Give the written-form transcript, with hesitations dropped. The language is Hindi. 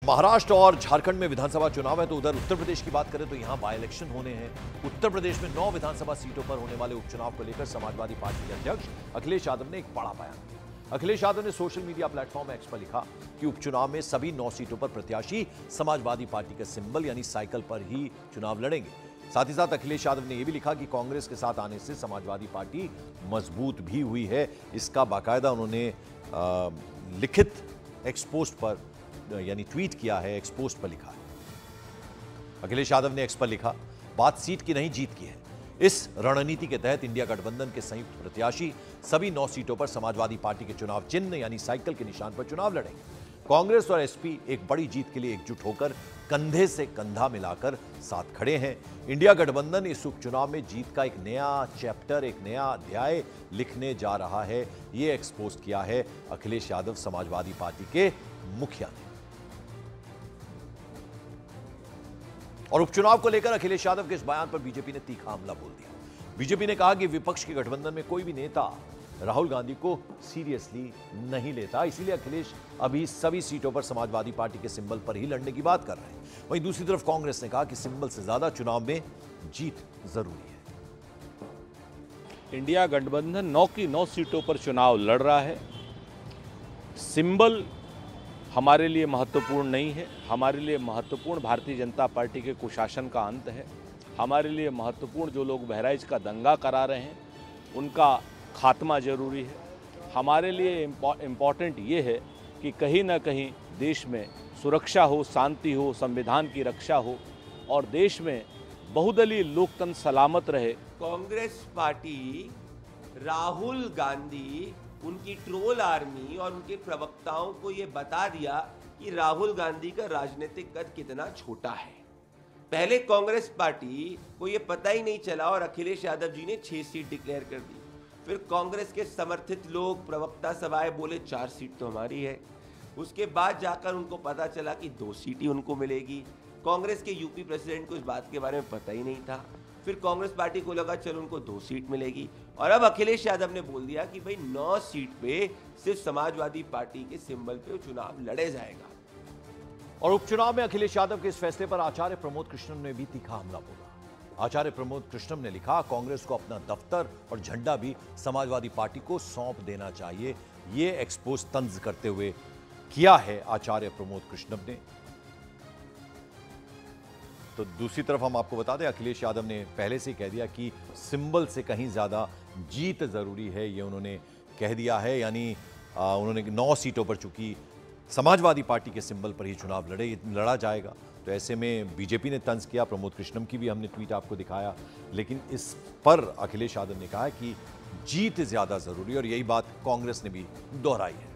महाराष्ट्र और झारखंड में विधानसभा चुनाव है तो उधर उत्तर प्रदेश की बात करें तो यहां बाय इलेक्शन होने हैं। उत्तर प्रदेश में 9 विधानसभा सीटों पर होने वाले उपचुनाव को लेकर समाजवादी पार्टी के अध्यक्ष अखिलेश यादव ने एक बड़ा बयान दिया। अखिलेश यादव ने सोशल मीडिया प्लेटफॉर्म एक्स पर लिखा कि उपचुनाव में सभी 9 सीटों पर प्रत्याशी समाजवादी पार्टी के सिंबल यानी साइकिल पर ही चुनाव लड़ेंगे। साथ ही साथ अखिलेश यादव ने यह भी लिखा कि कांग्रेस के साथ आने से समाजवादी पार्टी मजबूत भी हुई है। इसका बाकायदा उन्होंने लिखित एक्सपोस्ट पर यानी ट्वीट किया है, एक्सपोस्ट पर लिखा है। अखिलेश यादव ने एक्स पर लिखा, बात सीट की नहीं जीत की है। इस रणनीति के तहत इंडिया गठबंधन के संयुक्त प्रत्याशी सभी 9 सीटों पर समाजवादी पार्टी के चुनाव चिन्ह यानी साइकिल के निशान पर चुनाव लड़ेंगे। कांग्रेस और एसपी एक बड़ी जीत के लिए एकजुट होकर कंधे से कंधा मिलाकर साथ खड़े हैं। इंडिया गठबंधन इस उपचुनाव में जीत का एक नया चैप्टर, एक नया अध्याय लिखने जा रहा है। यह एक्सपोज किया है अखिलेश यादव समाजवादी पार्टी के मुखिया ने। और उपचुनाव को लेकर अखिलेश यादव के इस बयान पर बीजेपी ने तीखा हमला बोल दिया। बीजेपी ने कहा कि विपक्ष के गठबंधन में कोई भी नेता राहुल गांधी को सीरियसली नहीं लेता, इसीलिए अखिलेश अभी सभी सीटों पर समाजवादी पार्टी के सिंबल पर ही लड़ने की बात कर रहे हैं। वहीं दूसरी तरफ कांग्रेस ने कहा कि सिंबल से ज्यादा चुनाव में जीत जरूरी है। इंडिया गठबंधन 9 की 9 सीटों पर चुनाव लड़ रहा है। सिंबल हमारे लिए महत्वपूर्ण नहीं है। हमारे लिए महत्वपूर्ण भारतीय जनता पार्टी के कुशासन का अंत है। हमारे लिए महत्वपूर्ण जो लोग बहराइच का दंगा करा रहे हैं उनका खात्मा जरूरी है। हमारे लिए इम्पॉर्टेंट ये है कि कहीं ना कहीं देश में सुरक्षा हो, शांति हो, संविधान की रक्षा हो और देश में बहुदलीय लोकतंत्र सलामत रहे। कांग्रेस पार्टी राहुल गांधी, उनकी ट्रोल आर्मी और उनके प्रवक्ताओं को ये बता दिया कि राहुल गांधी का राजनीतिक कद कितना छोटा है। पहले कांग्रेस पार्टी को ये पता ही नहीं चला और अखिलेश यादव जी ने 6 सीट डिक्लेयर कर दी। फिर कांग्रेस के समर्थित लोग, प्रवक्ता सब आए, बोले 4 सीट तो हमारी है। उसके बाद जाकर उनको पता चला कि 2 सीट ही उनको मिलेगी। कांग्रेस के यूपी प्रेसिडेंट को इस बात के बारे में पता ही नहीं था। फिर कांग्रेस पार्टी को लगा चलो उनको 2 सीट मिलेगी और अब अखिलेश यादव ने बोल दिया कि भाई 9 सीट पे सिर्फ समाजवादी पार्टी के सिंबल पे चुनाव लड़े जाएगा। और उपचुनाव में अखिलेश यादव के इस फैसले पर आचार्य प्रमोद कृष्णम ने भी तीखा हमला बोला। आचार्य प्रमोद कृष्णम ने लिखा, कांग्रेस को अपना दफ्तर और झंडा भी समाजवादी पार्टी को सौंप देना चाहिए। ये एक्सपोज तंज करते हुए किया है आचार्य प्रमोद कृष्णम ने। तो दूसरी तरफ हम आपको बता दें, अखिलेश यादव ने पहले से कह दिया कि सिंबल से कहीं ज्यादा जीत जरूरी है। ये उन्होंने कह दिया है, यानी उन्होंने 9 सीटों पर चूंकि समाजवादी पार्टी के सिंबल पर ही चुनाव लड़ा जाएगा, तो ऐसे में बीजेपी ने तंज किया। प्रमोद कृष्णम की भी हमने ट्वीट आपको दिखाया, लेकिन इस पर अखिलेश यादव ने कहा कि जीत ज्यादा जरूरी है और यही बात कांग्रेस ने भी दोहराई है।